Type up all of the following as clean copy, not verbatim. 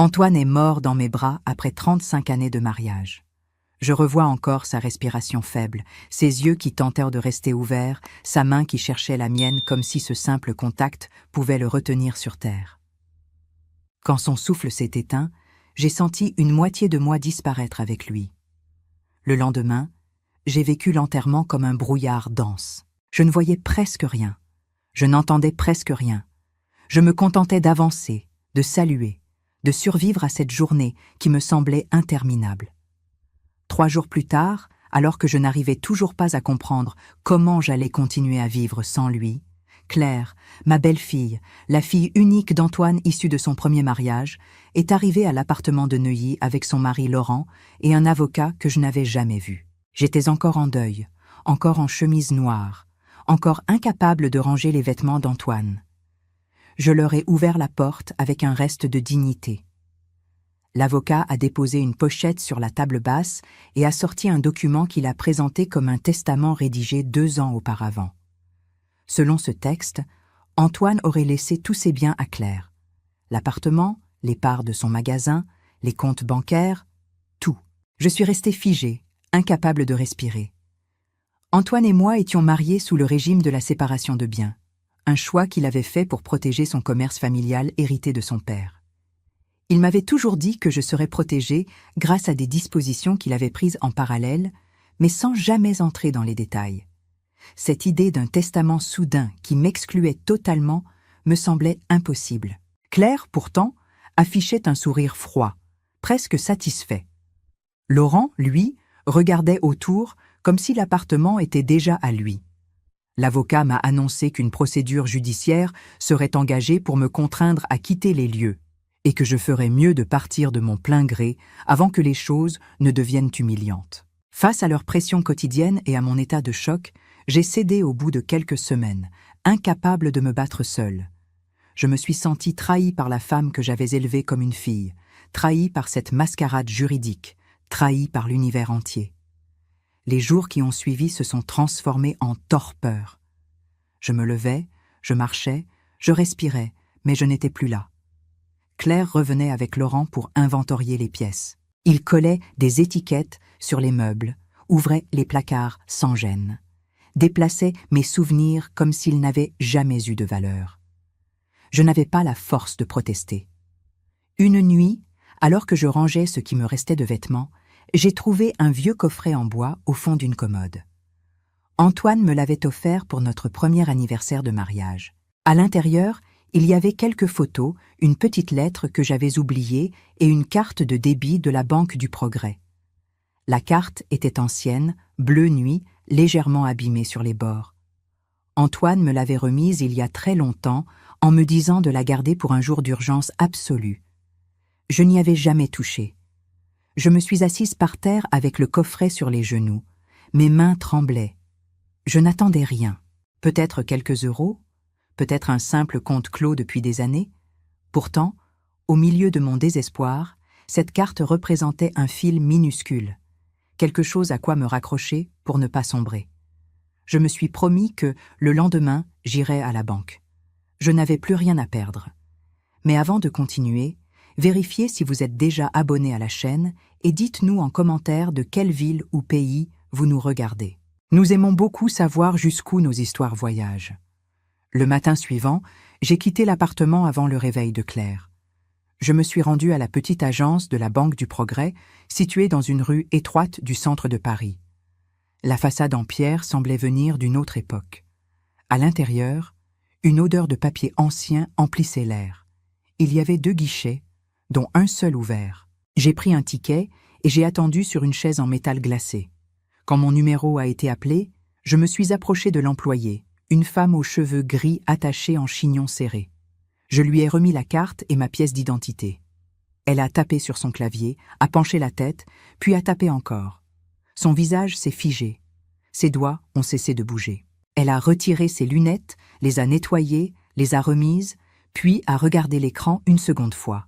Antoine est mort dans mes bras après 35 années de mariage. Je revois encore sa respiration faible, ses yeux qui tentèrent de rester ouverts, sa main qui cherchait la mienne comme si ce simple contact pouvait le retenir sur terre. Quand son souffle s'est éteint, j'ai senti une moitié de moi disparaître avec lui. Le lendemain, j'ai vécu l'enterrement comme un brouillard dense. Je ne voyais presque rien. Je n'entendais presque rien. Je me contentais d'avancer, de saluer, de survivre à cette journée qui me semblait interminable. 3 jours plus tard, alors que je n'arrivais toujours pas à comprendre comment j'allais continuer à vivre sans lui, Claire, ma belle-fille, la fille unique d'Antoine issue de son premier mariage, est arrivée à l'appartement de Neuilly avec son mari Laurent et un avocat que je n'avais jamais vu. J'étais encore en deuil, encore en chemise noire, encore incapable de ranger les vêtements d'Antoine. Je leur ai ouvert la porte avec un reste de dignité. L'avocat a déposé une pochette sur la table basse et a sorti un document qu'il a présenté comme un testament rédigé 2 ans auparavant. Selon ce texte, Antoine aurait laissé tous ses biens à Claire. L'appartement, les parts de son magasin, les comptes bancaires, tout. Je suis restée figée, incapable de respirer. Antoine et moi étions mariés sous le régime de la séparation de biens, un choix qu'il avait fait pour protéger son commerce familial hérité de son père. Il m'avait toujours dit que je serais protégée grâce à des dispositions qu'il avait prises en parallèle, mais sans jamais entrer dans les détails. Cette idée d'un testament soudain qui m'excluait totalement me semblait impossible. Claire, pourtant, affichait un sourire froid, presque satisfait. Laurent, lui, regardait autour comme si l'appartement était déjà à lui. L'avocat m'a annoncé qu'une procédure judiciaire serait engagée pour me contraindre à quitter les lieux et que je ferais mieux de partir de mon plein gré avant que les choses ne deviennent humiliantes. Face à leur pression quotidienne et à mon état de choc, j'ai cédé au bout de quelques semaines, incapable de me battre seule. Je me suis sentie trahie par la femme que j'avais élevée comme une fille, trahie par cette mascarade juridique, trahie par l'univers entier. Les jours qui ont suivi se sont transformés en torpeur. Je me levais, je marchais, je respirais, mais je n'étais plus là. Claire revenait avec Laurent pour inventorier les pièces. Il collait des étiquettes sur les meubles, ouvrait les placards sans gêne, déplaçait mes souvenirs comme s'ils n'avaient jamais eu de valeur. Je n'avais pas la force de protester. Une nuit, alors que je rangeais ce qui me restait de vêtements, j'ai trouvé un vieux coffret en bois au fond d'une commode. Antoine me l'avait offert pour notre premier anniversaire de mariage. À l'intérieur, il y avait quelques photos, une petite lettre que j'avais oubliée et une carte de débit de la Banque du Progrès. La carte était ancienne, bleu nuit, légèrement abîmée sur les bords. Antoine me l'avait remise il y a très longtemps en me disant de la garder pour un jour d'urgence absolue. Je n'y avais jamais touché. Je me suis assise par terre avec le coffret sur les genoux. Mes mains tremblaient. Je n'attendais rien. Peut-être quelques euros, peut-être un simple compte clos depuis des années. Pourtant, au milieu de mon désespoir, cette carte représentait un fil minuscule, quelque chose à quoi me raccrocher pour ne pas sombrer. Je me suis promis que, le lendemain, j'irais à la banque. Je n'avais plus rien à perdre. Mais avant de continuer, vérifiez si vous êtes déjà abonné à la chaîne et dites-nous en commentaire de quelle ville ou pays vous nous regardez. Nous aimons beaucoup savoir jusqu'où nos histoires voyagent. Le matin suivant, j'ai quitté l'appartement avant le réveil de Claire. Je me suis rendue à la petite agence de la Banque du Progrès, située dans une rue étroite du centre de Paris. La façade en pierre semblait venir d'une autre époque. À l'intérieur, une odeur de papier ancien emplissait l'air. Il y avait 2 guichets, dont un seul ouvert. J'ai pris un ticket et j'ai attendu sur une chaise en métal glacé. Quand mon numéro a été appelé, je me suis approchée de l'employée, une femme aux cheveux gris attachés en chignon serré. Je lui ai remis la carte et ma pièce d'identité. Elle a tapé sur son clavier, a penché la tête, puis a tapé encore. Son visage s'est figé. Ses doigts ont cessé de bouger. Elle a retiré ses lunettes, les a nettoyées, les a remises, puis a regardé l'écran une seconde fois.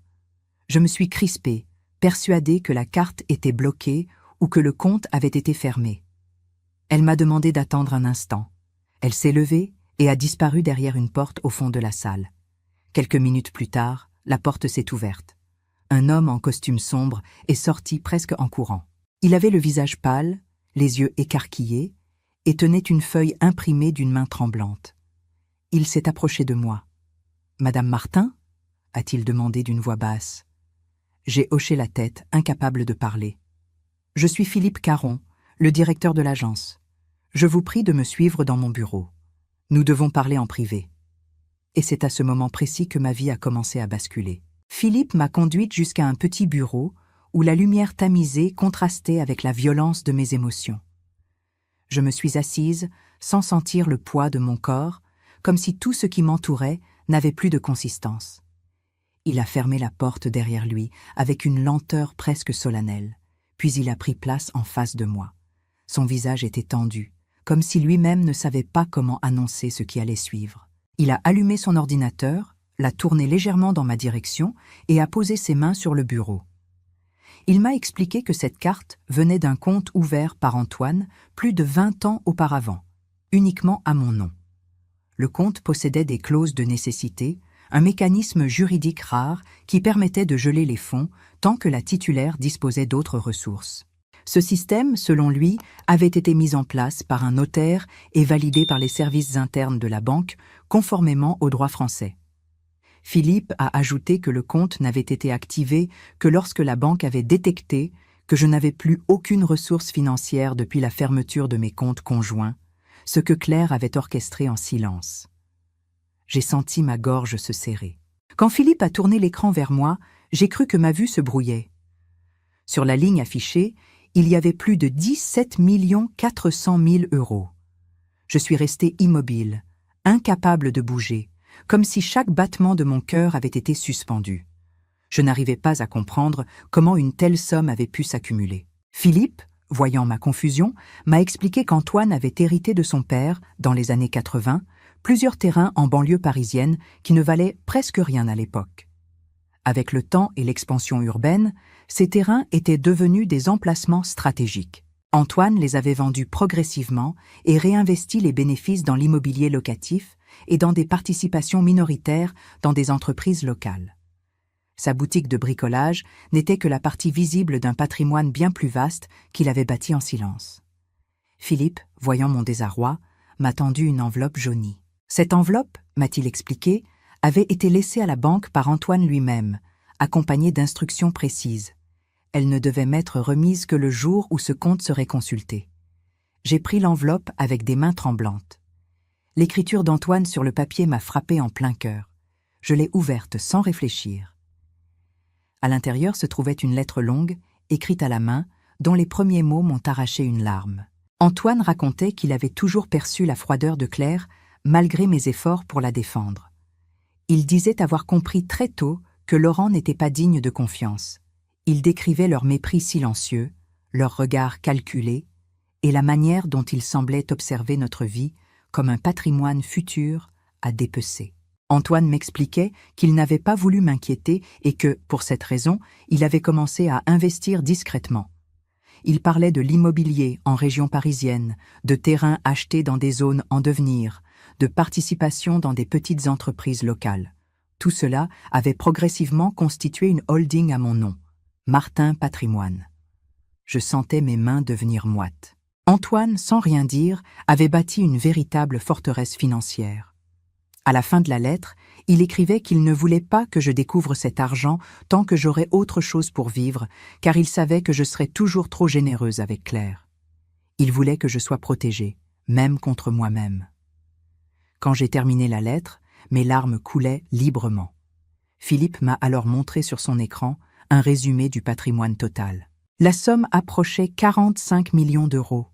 Je me suis crispée, persuadée que la carte était bloquée ou que le compte avait été fermé. Elle m'a demandé d'attendre un instant. Elle s'est levée et a disparu derrière une porte au fond de la salle. Quelques minutes plus tard, la porte s'est ouverte. Un homme en costume sombre est sorti presque en courant. Il avait le visage pâle, les yeux écarquillés, et tenait une feuille imprimée d'une main tremblante. Il s'est approché de moi. « Madame Martin ?» a-t-il demandé d'une voix basse. J'ai hoché la tête, incapable de parler. « Je suis Philippe Caron, le directeur de l'agence. Je vous prie de me suivre dans mon bureau. Nous devons parler en privé. » Et c'est à ce moment précis que ma vie a commencé à basculer. Philippe m'a conduite jusqu'à un petit bureau où la lumière tamisée contrastait avec la violence de mes émotions. Je me suis assise sans sentir le poids de mon corps, comme si tout ce qui m'entourait n'avait plus de consistance. Il a fermé la porte derrière lui avec une lenteur presque solennelle, puis il a pris place en face de moi. Son visage était tendu, comme si lui-même ne savait pas comment annoncer ce qui allait suivre. Il a allumé son ordinateur, l'a tourné légèrement dans ma direction et a posé ses mains sur le bureau. Il m'a expliqué que cette carte venait d'un compte ouvert par Antoine plus de 20 ans auparavant, uniquement à mon nom. Le compte possédait des clauses de nécessité, un mécanisme juridique rare qui permettait de geler les fonds tant que la titulaire disposait d'autres ressources. Ce système, selon lui, avait été mis en place par un notaire et validé par les services internes de la banque, conformément au droit français. Philippe a ajouté que le compte n'avait été activé que lorsque la banque avait détecté que je n'avais plus aucune ressource financière depuis la fermeture de mes comptes conjoints, ce que Claire avait orchestré en silence. J'ai senti ma gorge se serrer. Quand Philippe a tourné l'écran vers moi, j'ai cru que ma vue se brouillait. Sur la ligne affichée, il y avait plus de 17 400 000 €. Je suis restée immobile, incapable de bouger, comme si chaque battement de mon cœur avait été suspendu. Je n'arrivais pas à comprendre comment une telle somme avait pu s'accumuler. Philippe, voyant ma confusion, m'a expliqué qu'Antoine avait hérité de son père, dans les années 80, plusieurs terrains en banlieue parisienne qui ne valaient presque rien à l'époque. Avec le temps et l'expansion urbaine, ces terrains étaient devenus des emplacements stratégiques. Antoine les avait vendus progressivement et réinvesti les bénéfices dans l'immobilier locatif et dans des participations minoritaires dans des entreprises locales. Sa boutique de bricolage n'était que la partie visible d'un patrimoine bien plus vaste qu'il avait bâti en silence. Philippe, voyant mon désarroi, m'a tendu une enveloppe jaunie. Cette enveloppe, m'a-t-il expliqué, avait été laissée à la banque par Antoine lui-même, accompagnée d'instructions précises. Elle ne devait m'être remise que le jour où ce compte serait consulté. J'ai pris l'enveloppe avec des mains tremblantes. L'écriture d'Antoine sur le papier m'a frappé en plein cœur. Je l'ai ouverte sans réfléchir. À l'intérieur se trouvait une lettre longue, écrite à la main, dont les premiers mots m'ont arraché une larme. Antoine racontait qu'il avait toujours perçu la froideur de Claire, malgré mes efforts pour la défendre. Il disait avoir compris très tôt que Laurent n'était pas digne de confiance. Il décrivait leur mépris silencieux, leur regard calculé, et la manière dont ils semblaient observer notre vie comme un patrimoine futur à dépecer. Antoine m'expliquait qu'il n'avait pas voulu m'inquiéter et que, pour cette raison, il avait commencé à investir discrètement. Il parlait de l'immobilier en région parisienne, de terrains achetés dans des zones en devenir, de participation dans des petites entreprises locales. Tout cela avait progressivement constitué une holding à mon nom, Martin Patrimoine. Je sentais mes mains devenir moites. Antoine, sans rien dire, avait bâti une véritable forteresse financière. À la fin de la lettre, il écrivait qu'il ne voulait pas que je découvre cet argent tant que j'aurais autre chose pour vivre, car il savait que je serais toujours trop généreuse avec Claire. Il voulait que je sois protégée, même contre moi-même. Quand j'ai terminé la lettre, mes larmes coulaient librement. Philippe m'a alors montré sur son écran un résumé du patrimoine total. La somme approchait 45 millions d'euros.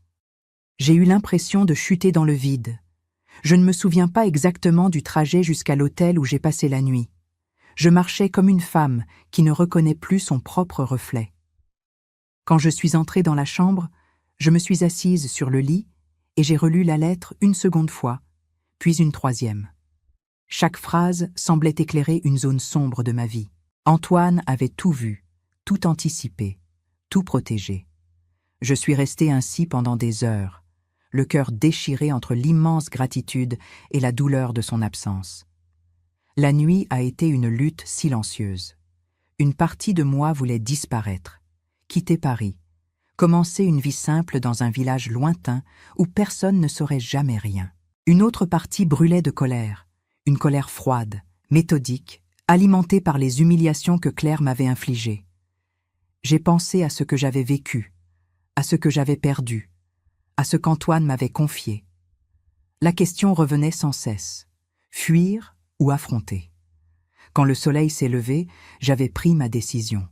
J'ai eu l'impression de chuter dans le vide. Je ne me souviens pas exactement du trajet jusqu'à l'hôtel où j'ai passé la nuit. Je marchais comme une femme qui ne reconnaît plus son propre reflet. Quand je suis entrée dans la chambre, je me suis assise sur le lit et j'ai relu la lettre une seconde fois, puis une troisième. Chaque phrase semblait éclairer une zone sombre de ma vie. Antoine avait tout vu, tout anticipé, tout protégé. Je suis restée ainsi pendant des heures, le cœur déchiré entre l'immense gratitude et la douleur de son absence. La nuit a été une lutte silencieuse. Une partie de moi voulait disparaître, quitter Paris, commencer une vie simple dans un village lointain où personne ne saurait jamais rien. Une autre partie brûlait de colère, une colère froide, méthodique, alimentée par les humiliations que Claire m'avait infligées. J'ai pensé à ce que j'avais vécu, à ce que j'avais perdu, à ce qu'Antoine m'avait confié. La question revenait sans cesse, fuir ou affronter. Quand le soleil s'est levé, j'avais pris ma décision.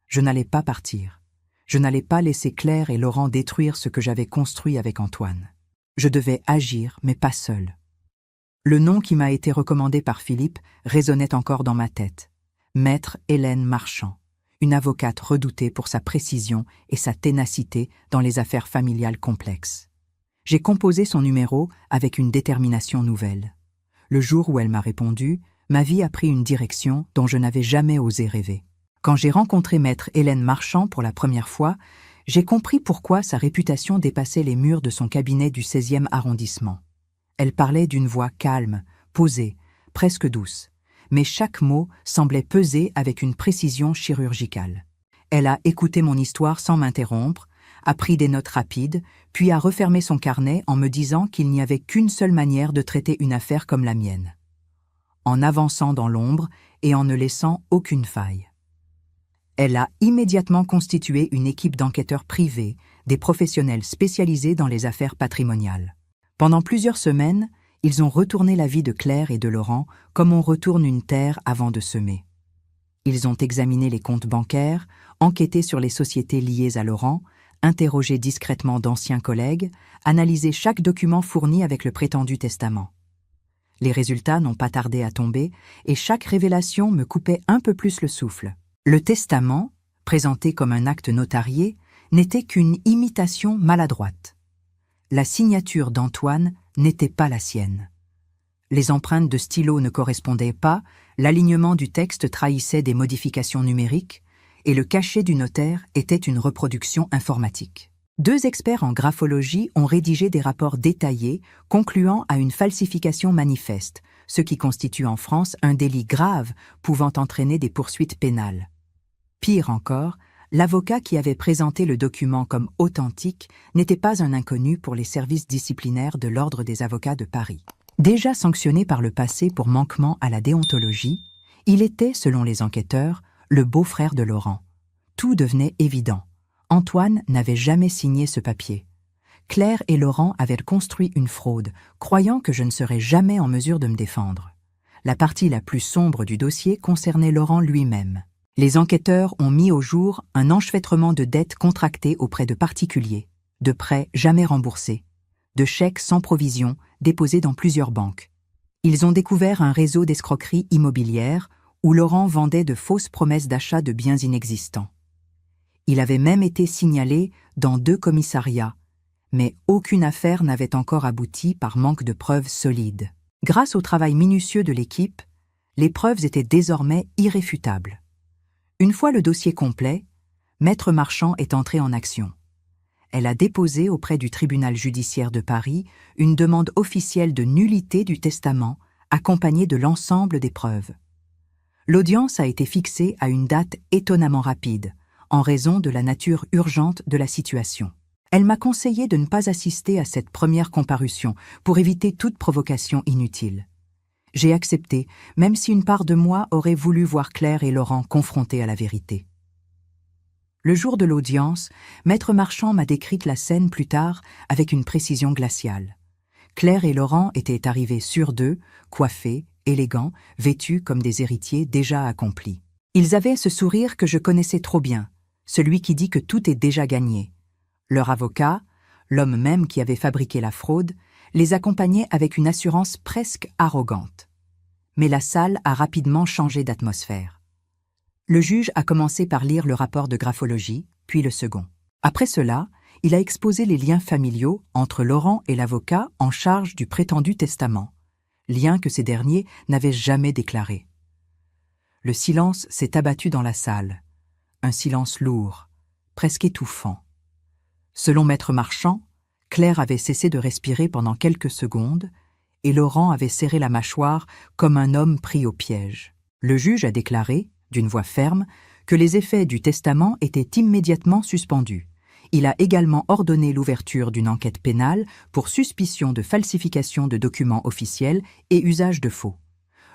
Je n'allais pas partir. Je n'allais pas laisser Claire et Laurent détruire ce que j'avais construit avec Antoine. Je devais agir, mais pas seule. Le nom qui m'a été recommandé par Philippe résonnait encore dans ma tête. Maître Hélène Marchand, une avocate redoutée pour sa précision et sa ténacité dans les affaires familiales complexes. J'ai composé son numéro avec une détermination nouvelle. Le jour où elle m'a répondu, ma vie a pris une direction dont je n'avais jamais osé rêver. Quand j'ai rencontré Maître Hélène Marchand pour la première fois, j'ai compris pourquoi sa réputation dépassait les murs de son cabinet du 16e arrondissement. Elle parlait d'une voix calme, posée, presque douce, mais chaque mot semblait peser avec une précision chirurgicale. Elle a écouté mon histoire sans m'interrompre, a pris des notes rapides, puis a refermé son carnet en me disant qu'il n'y avait qu'une seule manière de traiter une affaire comme la mienne. En avançant dans l'ombre et en ne laissant aucune faille. Elle a immédiatement constitué une équipe d'enquêteurs privés, des professionnels spécialisés dans les affaires patrimoniales. Pendant plusieurs semaines, ils ont retourné la vie de Claire et de Laurent comme on retourne une terre avant de semer. Ils ont examiné les comptes bancaires, enquêté sur les sociétés liées à Laurent, interrogé discrètement d'anciens collègues, analysé chaque document fourni avec le prétendu testament. Les résultats n'ont pas tardé à tomber et chaque révélation me coupait un peu plus le souffle. Le testament, présenté comme un acte notarié, n'était qu'une imitation maladroite. La signature d'Antoine n'était pas la sienne. Les empreintes de stylo ne correspondaient pas, l'alignement du texte trahissait des modifications numériques, et le cachet du notaire était une reproduction informatique. 2 experts en graphologie ont rédigé des rapports détaillés concluant à une falsification manifeste, ce qui constitue en France un délit grave pouvant entraîner des poursuites pénales. Pire encore, l'avocat qui avait présenté le document comme authentique n'était pas un inconnu pour les services disciplinaires de l'Ordre des avocats de Paris. Déjà sanctionné par le passé pour manquement à la déontologie, il était, selon les enquêteurs, le beau-frère de Laurent. Tout devenait évident. Antoine n'avait jamais signé ce papier. Claire et Laurent avaient construit une fraude, croyant que je ne serais jamais en mesure de me défendre. La partie la plus sombre du dossier concernait Laurent lui-même. Les enquêteurs ont mis au jour un enchevêtrement de dettes contractées auprès de particuliers, de prêts jamais remboursés, de chèques sans provision déposés dans plusieurs banques. Ils ont découvert un réseau d'escroqueries immobilières où Laurent vendait de fausses promesses d'achat de biens inexistants. Il avait même été signalé dans 2 commissariats, mais aucune affaire n'avait encore abouti par manque de preuves solides. Grâce au travail minutieux de l'équipe, les preuves étaient désormais irréfutables. Une fois le dossier complet, Maître Marchand est entrée en action. Elle a déposé auprès du tribunal judiciaire de Paris une demande officielle de nullité du testament accompagnée de l'ensemble des preuves. L'audience a été fixée à une date étonnamment rapide, en raison de la nature urgente de la situation. Elle m'a conseillé de ne pas assister à cette première comparution pour éviter toute provocation inutile. J'ai accepté, même si une part de moi aurait voulu voir Claire et Laurent confrontés à la vérité. Le jour de l'audience, Maître Marchand m'a décrite la scène plus tard avec une précision glaciale. Claire et Laurent étaient arrivés sûrs d'eux, coiffés, élégants, vêtus comme des héritiers déjà accomplis. Ils avaient ce sourire que je connaissais trop bien, celui qui dit que tout est déjà gagné. Leur avocat, l'homme même qui avait fabriqué la fraude, les accompagnait avec une assurance presque arrogante. Mais la salle a rapidement changé d'atmosphère. Le juge a commencé par lire le rapport de graphologie, puis le second. Après cela, il a exposé les liens familiaux entre Laurent et l'avocat en charge du prétendu testament, liens que ces derniers n'avaient jamais déclarés. Le silence s'est abattu dans la salle, un silence lourd, presque étouffant. Selon Maître Marchand, Claire avait cessé de respirer pendant quelques secondes et Laurent avait serré la mâchoire comme un homme pris au piège. Le juge a déclaré, d'une voix ferme, que les effets du testament étaient immédiatement suspendus. Il a également ordonné l'ouverture d'une enquête pénale pour suspicion de falsification de documents officiels et usage de faux.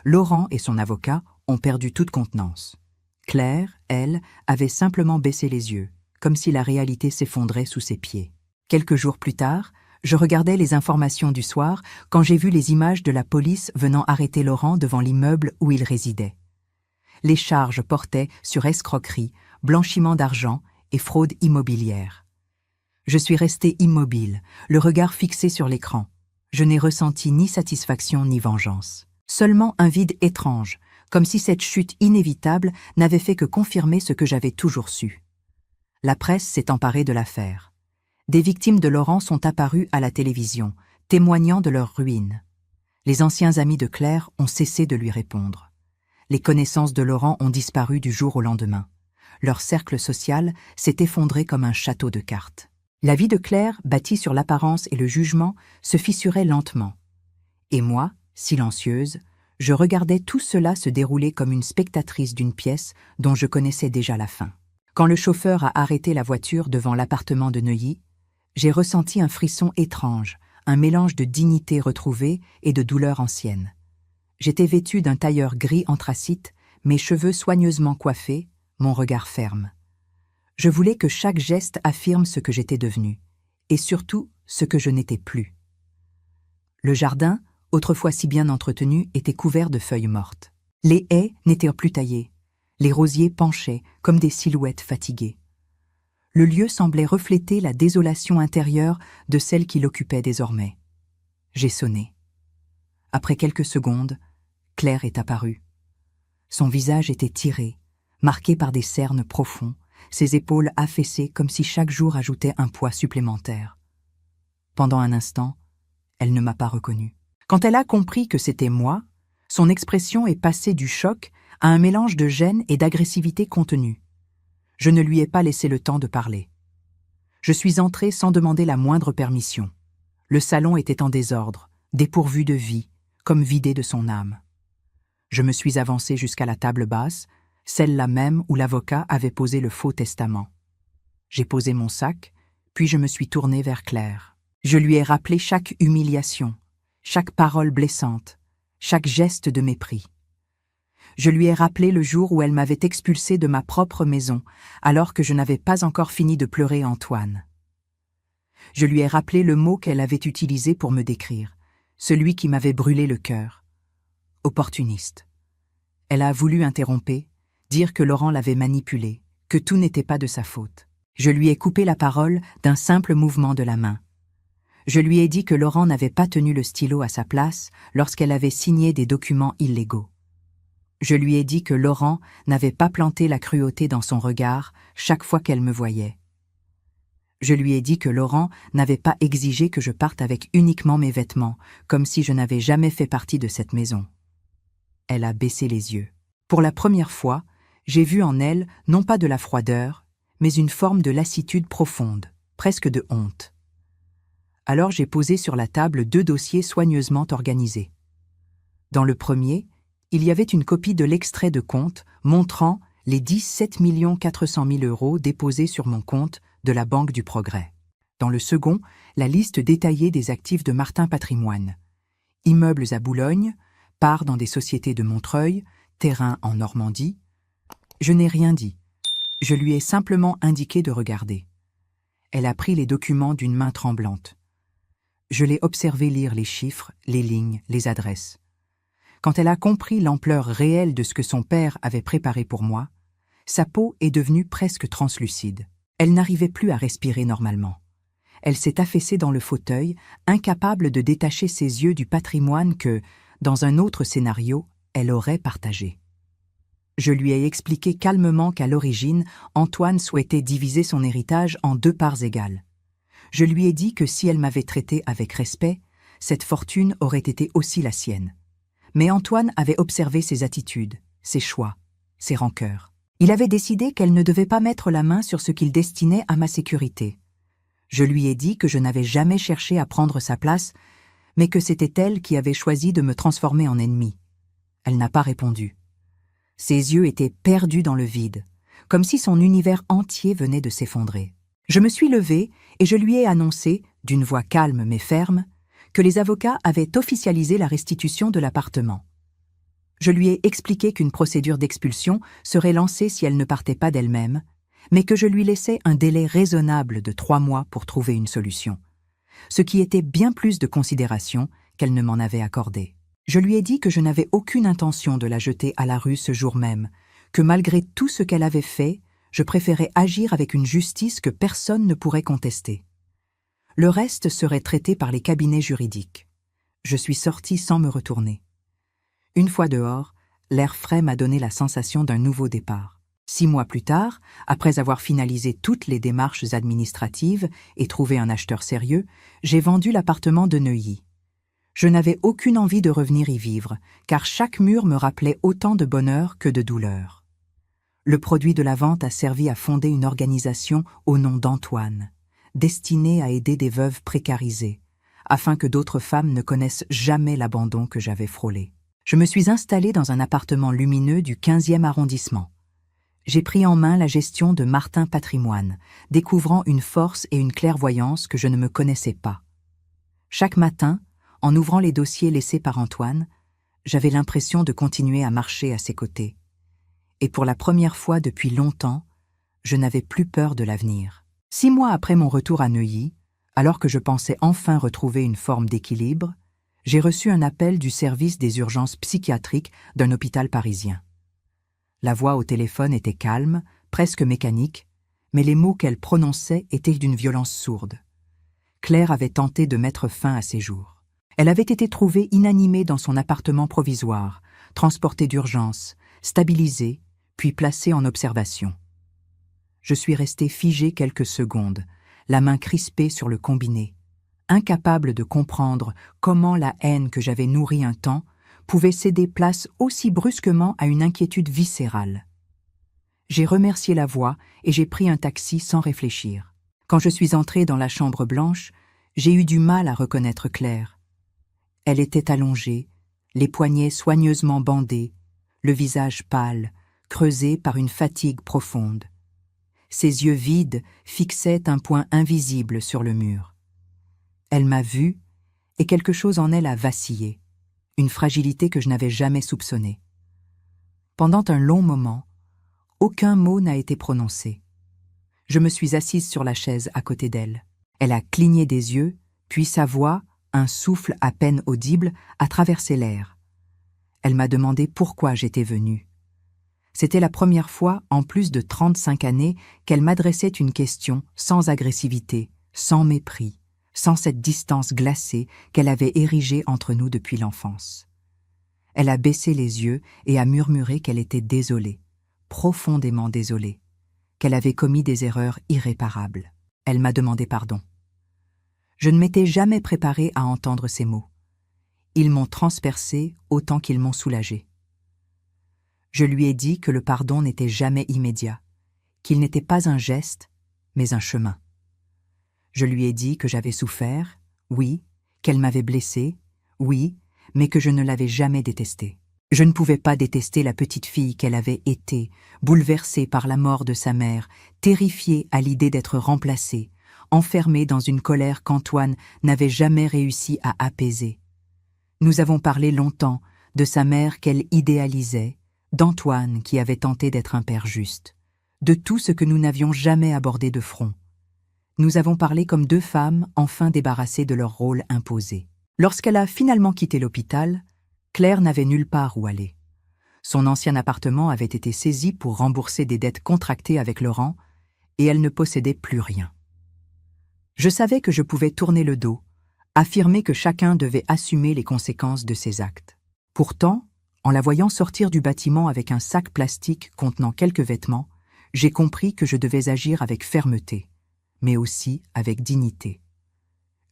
Laurent et son avocat ont perdu toute contenance. Claire, elle, avait simplement baissé les yeux, comme si la réalité s'effondrait sous ses pieds. Quelques jours plus tard, je regardais les informations du soir quand j'ai vu les images de la police venant arrêter Laurent devant l'immeuble où il résidait. Les charges portaient sur escroquerie, blanchiment d'argent et fraude immobilière. Je suis resté immobile, le regard fixé sur l'écran. Je n'ai ressenti ni satisfaction ni vengeance. Seulement un vide étrange, comme si cette chute inévitable n'avait fait que confirmer ce que j'avais toujours su. La presse s'est emparée de l'affaire. Des victimes de Laurent sont apparues à la télévision, témoignant de leur ruine. Les anciens amis de Claire ont cessé de lui répondre. Les connaissances de Laurent ont disparu du jour au lendemain. Leur cercle social s'est effondré comme un château de cartes. La vie de Claire, bâtie sur l'apparence et le jugement, se fissurait lentement. Et moi, silencieuse, je regardais tout cela se dérouler comme une spectatrice d'une pièce dont je connaissais déjà la fin. Quand le chauffeur a arrêté la voiture devant l'appartement de Neuilly, j'ai ressenti un frisson étrange, un mélange de dignité retrouvée et de douleur ancienne. J'étais vêtue d'un tailleur gris anthracite, mes cheveux soigneusement coiffés, mon regard ferme. Je voulais que chaque geste affirme ce que j'étais devenue, et surtout ce que je n'étais plus. Le jardin, autrefois si bien entretenu, était couvert de feuilles mortes. Les haies n'étaient plus taillées. Les rosiers penchaient comme des silhouettes fatiguées. Le lieu semblait refléter la désolation intérieure de celle qui l'occupait désormais. J'ai sonné. Après quelques secondes, Claire est apparue. Son visage était tiré, marqué par des cernes profonds, ses épaules affaissées comme si chaque jour ajoutait un poids supplémentaire. Pendant un instant, elle ne m'a pas reconnue. Quand elle a compris que c'était moi, son expression est passée du choc à un mélange de gêne et d'agressivité contenue. Je ne lui ai pas laissé le temps de parler. Je suis entré sans demander la moindre permission. Le salon était en désordre, dépourvu de vie, comme vidé de son âme. Je me suis avancé jusqu'à la table basse, celle-là même où l'avocat avait posé le faux testament. J'ai posé mon sac, puis je me suis tourné vers Claire. Je lui ai rappelé chaque humiliation, chaque parole blessante, chaque geste de mépris. Je lui ai rappelé le jour où elle m'avait expulsé de ma propre maison, alors que je n'avais pas encore fini de pleurer Antoine. Je lui ai rappelé le mot qu'elle avait utilisé pour me décrire, celui qui m'avait brûlé le cœur. Opportuniste. Elle a voulu interrompre, dire que Laurent l'avait manipulée, que tout n'était pas de sa faute. Je lui ai coupé la parole d'un simple mouvement de la main. Je lui ai dit que Laurent n'avait pas tenu le stylo à sa place lorsqu'elle avait signé des documents illégaux. Je lui ai dit que Laurent n'avait pas planté la cruauté dans son regard chaque fois qu'elle me voyait. Je lui ai dit que Laurent n'avait pas exigé que je parte avec uniquement mes vêtements, comme si je n'avais jamais fait partie de cette maison. Elle a baissé les yeux. Pour la première fois, j'ai vu en elle non pas de la froideur, mais une forme de lassitude profonde, presque de honte. Alors j'ai posé sur la table 2 dossiers soigneusement organisés. Dans le premier, il y avait une copie de l'extrait de compte montrant les 17 400 000 € déposés sur mon compte de la Banque du Progrès. Dans le second, la liste détaillée des actifs de Martin Patrimoine. Immeubles à Boulogne, parts dans des sociétés de Montreuil, terrain en Normandie. Je n'ai rien dit. Je lui ai simplement indiqué de regarder. Elle a pris les documents d'une main tremblante. Je l'ai observé lire les chiffres, les lignes, les adresses. Quand elle a compris l'ampleur réelle de ce que son père avait préparé pour moi, sa peau est devenue presque translucide. Elle n'arrivait plus à respirer normalement. Elle s'est affaissée dans le fauteuil, incapable de détacher ses yeux du patrimoine que, dans un autre scénario, elle aurait partagé. Je lui ai expliqué calmement qu'à l'origine, Antoine souhaitait diviser son héritage en 2 parts égales. Je lui ai dit que si elle m'avait traité avec respect, cette fortune aurait été aussi la sienne. Mais Antoine avait observé ses attitudes, ses choix, ses rancœurs. Il avait décidé qu'elle ne devait pas mettre la main sur ce qu'il destinait à ma sécurité. Je lui ai dit que je n'avais jamais cherché à prendre sa place, mais que c'était elle qui avait choisi de me transformer en ennemi. Elle n'a pas répondu. Ses yeux étaient perdus dans le vide, comme si son univers entier venait de s'effondrer. Je me suis levée et je lui ai annoncé, d'une voix calme mais ferme, que les avocats avaient officialisé la restitution de l'appartement. Je lui ai expliqué qu'une procédure d'expulsion serait lancée si elle ne partait pas d'elle-même, mais que je lui laissais un délai raisonnable de 3 mois pour trouver une solution, ce qui était bien plus de considération qu'elle ne m'en avait accordé. Je lui ai dit que je n'avais aucune intention de la jeter à la rue ce jour même, que malgré tout ce qu'elle avait fait, je préférais agir avec une justice que personne ne pourrait contester. Le reste serait traité par les cabinets juridiques. Je suis sortie sans me retourner. Une fois dehors, l'air frais m'a donné la sensation d'un nouveau départ. 6 mois plus tard, après avoir finalisé toutes les démarches administratives et trouvé un acheteur sérieux, j'ai vendu l'appartement de Neuilly. Je n'avais aucune envie de revenir y vivre, car chaque mur me rappelait autant de bonheur que de douleur. Le produit de la vente a servi à fonder une organisation au nom d'Antoine, destinée à aider des veuves précarisées, afin que d'autres femmes ne connaissent jamais l'abandon que j'avais frôlé. Je me suis installée dans un appartement lumineux du 15e arrondissement. J'ai pris en main la gestion de Martin Patrimoine, découvrant une force et une clairvoyance que je ne me connaissais pas. Chaque matin, en ouvrant les dossiers laissés par Antoine, j'avais l'impression de continuer à marcher à ses côtés. Et pour la première fois depuis longtemps, je n'avais plus peur de l'avenir. 6 mois après mon retour à Neuilly, alors que je pensais enfin retrouver une forme d'équilibre, j'ai reçu un appel du service des urgences psychiatriques d'un hôpital parisien. La voix au téléphone était calme, presque mécanique, mais les mots qu'elle prononçait étaient d'une violence sourde. Claire avait tenté de mettre fin à ses jours. Elle avait été trouvée inanimée dans son appartement provisoire, transportée d'urgence, stabilisée, puis placée en observation. Je suis restée figée quelques secondes, la main crispée sur le combiné, incapable de comprendre comment la haine que j'avais nourrie un temps pouvait céder place aussi brusquement à une inquiétude viscérale. J'ai remercié la voix et j'ai pris un taxi sans réfléchir. Quand je suis entrée dans la chambre blanche, j'ai eu du mal à reconnaître Claire. Elle était allongée, les poignets soigneusement bandés, le visage pâle, creusé par une fatigue profonde. Ses yeux vides fixaient un point invisible sur le mur. Elle m'a vue, et quelque chose en elle a vacillé, une fragilité que je n'avais jamais soupçonnée. Pendant un long moment, aucun mot n'a été prononcé. Je me suis assise sur la chaise à côté d'elle. Elle a cligné des yeux, puis sa voix, un souffle à peine audible, a traversé l'air. Elle m'a demandé pourquoi j'étais venue. C'était la première fois, en plus de 35 années, qu'elle m'adressait une question sans agressivité, sans mépris, sans cette distance glacée qu'elle avait érigée entre nous depuis l'enfance. Elle a baissé les yeux et a murmuré qu'elle était désolée, profondément désolée, qu'elle avait commis des erreurs irréparables. Elle m'a demandé pardon. Je ne m'étais jamais préparée à entendre ces mots. Ils m'ont transpercée autant qu'ils m'ont soulagée. Je lui ai dit que le pardon n'était jamais immédiat, qu'il n'était pas un geste, mais un chemin. Je lui ai dit que j'avais souffert, oui, qu'elle m'avait blessée, oui, mais que je ne l'avais jamais détestée. Je ne pouvais pas détester la petite fille qu'elle avait été, bouleversée par la mort de sa mère, terrifiée à l'idée d'être remplacée, enfermée dans une colère qu'Antoine n'avait jamais réussi à apaiser. Nous avons parlé longtemps de sa mère qu'elle idéalisait, d'Antoine qui avait tenté d'être un père juste, de tout ce que nous n'avions jamais abordé de front. Nous avons parlé comme 2 femmes enfin débarrassées de leur rôle imposé. Lorsqu'elle a finalement quitté l'hôpital, Claire n'avait nulle part où aller. Son ancien appartement avait été saisi pour rembourser des dettes contractées avec Laurent, et elle ne possédait plus rien. Je savais que je pouvais tourner le dos, affirmer que chacun devait assumer les conséquences de ses actes. Pourtant, en la voyant sortir du bâtiment avec un sac plastique contenant quelques vêtements, j'ai compris que je devais agir avec fermeté, mais aussi avec dignité.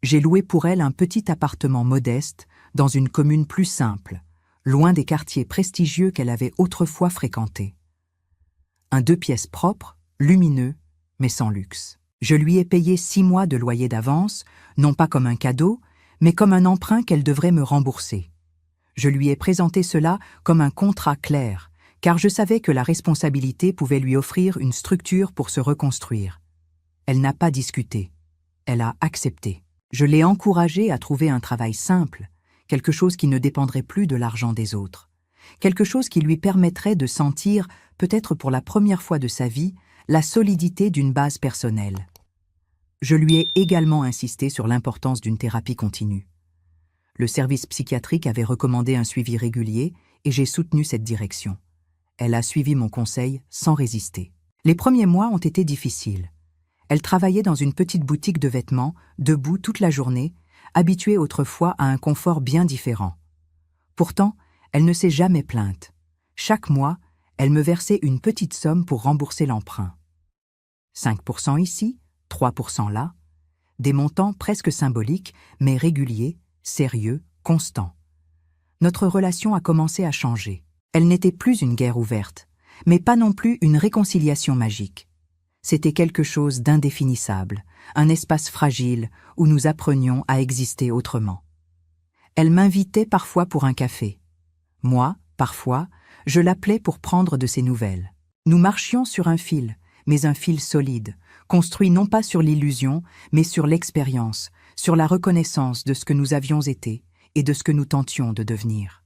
J'ai loué pour elle un petit appartement modeste dans une commune plus simple, loin des quartiers prestigieux qu'elle avait autrefois fréquentés. Un 2 pièces propre, lumineux, mais sans luxe. Je lui ai payé 6 mois de loyer d'avance, non pas comme un cadeau, mais comme un emprunt qu'elle devrait me rembourser. Je lui ai présenté cela comme un contrat clair, car je savais que la responsabilité pouvait lui offrir une structure pour se reconstruire. Elle n'a pas discuté. Elle a accepté. Je l'ai encouragée à trouver un travail simple, quelque chose qui ne dépendrait plus de l'argent des autres, quelque chose qui lui permettrait de sentir, peut-être pour la première fois de sa vie, la solidité d'une base personnelle. Je lui ai également insisté sur l'importance d'une thérapie continue. Le service psychiatrique avait recommandé un suivi régulier et j'ai soutenu cette direction. Elle a suivi mon conseil sans résister. Les premiers mois ont été difficiles. Elle travaillait dans une petite boutique de vêtements, debout toute la journée, habituée autrefois à un confort bien différent. Pourtant, elle ne s'est jamais plainte. Chaque mois, elle me versait une petite somme pour rembourser l'emprunt. 5% ici, 3% là, des montants presque symboliques, mais réguliers, sérieux, constants. Notre relation a commencé à changer. Elle n'était plus une guerre ouverte, mais pas non plus une réconciliation magique. C'était quelque chose d'indéfinissable, un espace fragile où nous apprenions à exister autrement. Elle m'invitait parfois pour un café. Moi, parfois, je l'appelais pour prendre de ses nouvelles. Nous marchions sur un fil, mais un fil solide, construit non pas sur l'illusion, mais sur l'expérience, sur la reconnaissance de ce que nous avions été et de ce que nous tentions de devenir.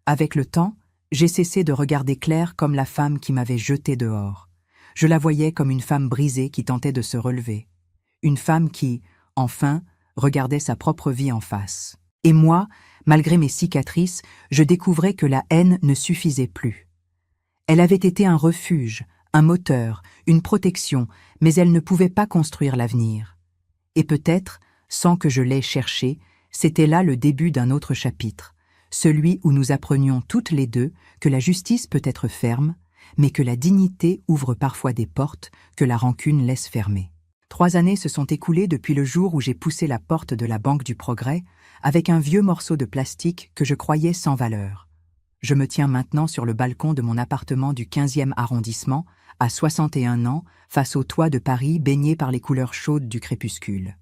Avec le temps, j'ai cessé de regarder Claire comme la femme qui m'avait jetée dehors. Je la voyais comme une femme brisée qui tentait de se relever. Une femme qui, enfin, regardait sa propre vie en face. Et moi, malgré mes cicatrices, je découvrais que la haine ne suffisait plus. Elle avait été un refuge, un moteur, une protection, mais elle ne pouvait pas construire l'avenir. Et peut-être, sans que je l'aie cherché, c'était là le début d'un autre chapitre, celui où nous apprenions toutes les deux que la justice peut être ferme, mais que la dignité ouvre parfois des portes que la rancune laisse fermer. 3 années se sont écoulées depuis le jour où j'ai poussé la porte de la Banque du Progrès avec un vieux morceau de plastique que je croyais sans valeur. Je me tiens maintenant sur le balcon de mon appartement du 15e arrondissement, à 61 ans, face au toit de Paris baigné par les couleurs chaudes du crépuscule.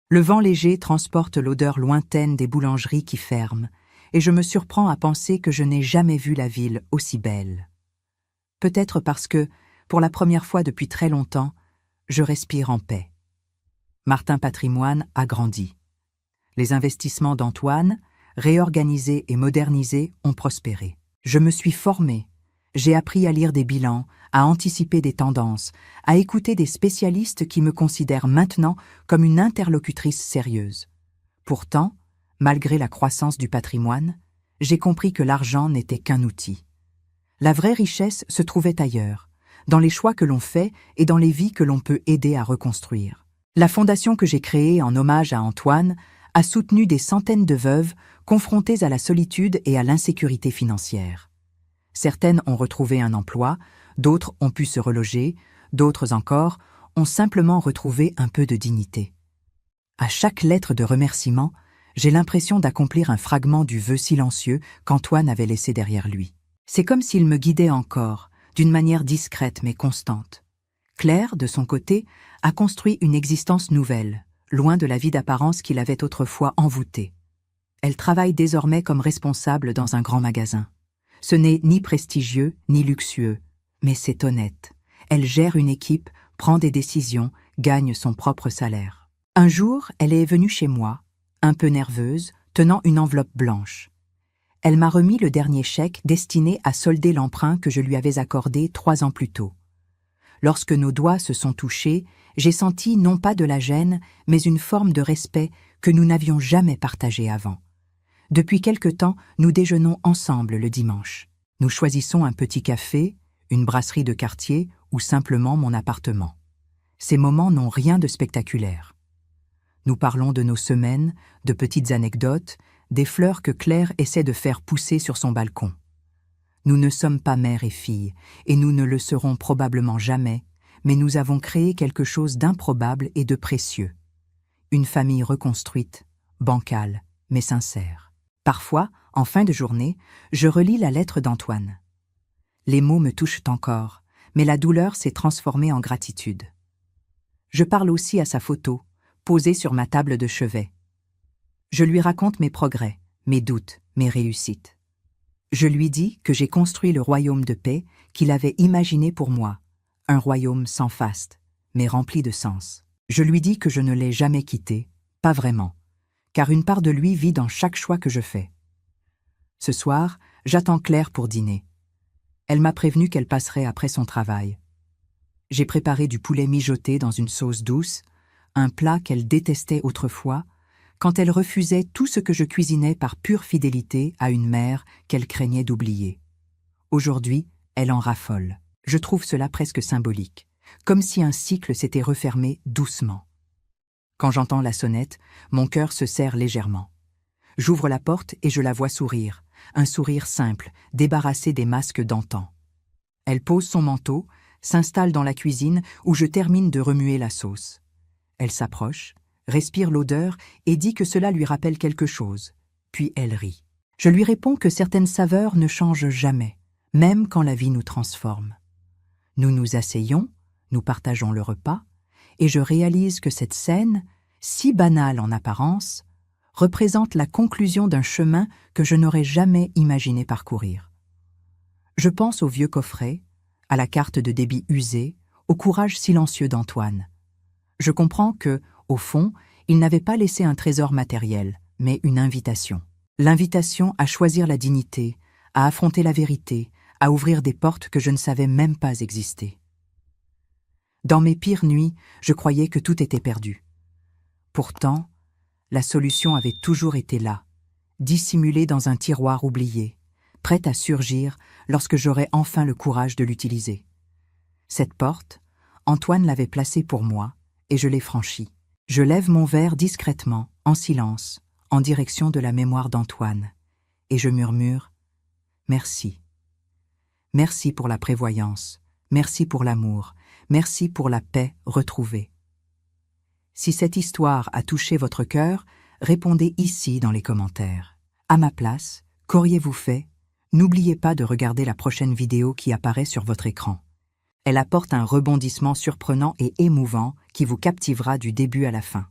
Le vent léger transporte l'odeur lointaine des boulangeries qui ferment, et je me surprends à penser que je n'ai jamais vu la ville aussi belle. Peut-être parce que, pour la première fois depuis très longtemps, je respire en paix. Martin Patrimoine a grandi. Les investissements d'Antoine, réorganisés et modernisés, ont prospéré. Je me suis formée. J'ai appris à lire des bilans, à anticiper des tendances, à écouter des spécialistes qui me considèrent maintenant comme une interlocutrice sérieuse. Pourtant, malgré la croissance du patrimoine, j'ai compris que l'argent n'était qu'un outil. La vraie richesse se trouvait ailleurs, dans les choix que l'on fait et dans les vies que l'on peut aider à reconstruire. La fondation que j'ai créée en hommage à Antoine a soutenu des centaines de veuves confrontées à la solitude et à l'insécurité financière. Certaines ont retrouvé un emploi, d'autres ont pu se reloger, d'autres encore ont simplement retrouvé un peu de dignité. À chaque lettre de remerciement, j'ai l'impression d'accomplir un fragment du vœu silencieux qu'Antoine avait laissé derrière lui. C'est comme s'il me guidait encore, d'une manière discrète mais constante. Claire, de son côté, a construit une existence nouvelle, loin de la vie d'apparence qu'il avait autrefois envoûtée. Elle travaille désormais comme responsable dans un grand magasin. Ce n'est ni prestigieux, ni luxueux, mais c'est honnête. Elle gère une équipe, prend des décisions, gagne son propre salaire. Un jour, elle est venue chez moi, un peu nerveuse, tenant une enveloppe blanche. Elle m'a remis le dernier chèque destiné à solder l'emprunt que je lui avais accordé 3 ans plus tôt. Lorsque nos doigts se sont touchés, j'ai senti non pas de la gêne, mais une forme de respect que nous n'avions jamais partagée avant. Depuis quelque temps, nous déjeunons ensemble le dimanche. Nous choisissons un petit café, une brasserie de quartier ou simplement mon appartement. Ces moments n'ont rien de spectaculaire. Nous parlons de nos semaines, de petites anecdotes, des fleurs que Claire essaie de faire pousser sur son balcon. Nous ne sommes pas mère et fille, et nous ne le serons probablement jamais, mais nous avons créé quelque chose d'improbable et de précieux. Une famille reconstruite, bancale, mais sincère. Parfois, en fin de journée, je relis la lettre d'Antoine. Les mots me touchent encore, mais la douleur s'est transformée en gratitude. Je parle aussi à sa photo, posée sur ma table de chevet. Je lui raconte mes progrès, mes doutes, mes réussites. Je lui dis que j'ai construit le royaume de paix qu'il avait imaginé pour moi, un royaume sans faste, mais rempli de sens. Je lui dis que je ne l'ai jamais quitté, pas vraiment, car une part de lui vit dans chaque choix que je fais. Ce soir, j'attends Claire pour dîner. Elle m'a prévenu qu'elle passerait après son travail. J'ai préparé du poulet mijoté dans une sauce douce, un plat qu'elle détestait autrefois, quand elle refusait tout ce que je cuisinais par pure fidélité à une mère qu'elle craignait d'oublier. Aujourd'hui, elle en raffole. Je trouve cela presque symbolique, comme si un cycle s'était refermé doucement. Quand j'entends la sonnette, mon cœur se serre légèrement. J'ouvre la porte et je la vois sourire, un sourire simple, débarrassé des masques d'antan. Elle pose son manteau, s'installe dans la cuisine où je termine de remuer la sauce. Elle s'approche, respire l'odeur et dit que cela lui rappelle quelque chose. Puis elle rit. Je lui réponds que certaines saveurs ne changent jamais, même quand la vie nous transforme. Nous nous asseyons, nous partageons le repas, et je réalise que cette scène, si banale en apparence, représente la conclusion d'un chemin que je n'aurais jamais imaginé parcourir. Je pense au vieux coffret, à la carte de débit usée, au courage silencieux d'Antoine. Je comprends que, au fond, il n'avait pas laissé un trésor matériel, mais une invitation. L'invitation à choisir la dignité, à affronter la vérité, à ouvrir des portes que je ne savais même pas exister. Dans mes pires nuits, je croyais que tout était perdu. Pourtant, la solution avait toujours été là, dissimulée dans un tiroir oublié, prête à surgir lorsque j'aurais enfin le courage de l'utiliser. Cette porte, Antoine l'avait placée pour moi, et je l'ai franchie. Je lève mon verre discrètement, en silence, en direction de la mémoire d'Antoine, et je murmure « Merci. Merci pour la prévoyance, merci pour l'amour, merci pour la paix retrouvée. » Si cette histoire a touché votre cœur, répondez ici dans les commentaires. À ma place, qu'auriez-vous fait? N'oubliez pas de regarder la prochaine vidéo qui apparaît sur votre écran. Elle apporte un rebondissement surprenant et émouvant qui vous captivera du début à la fin.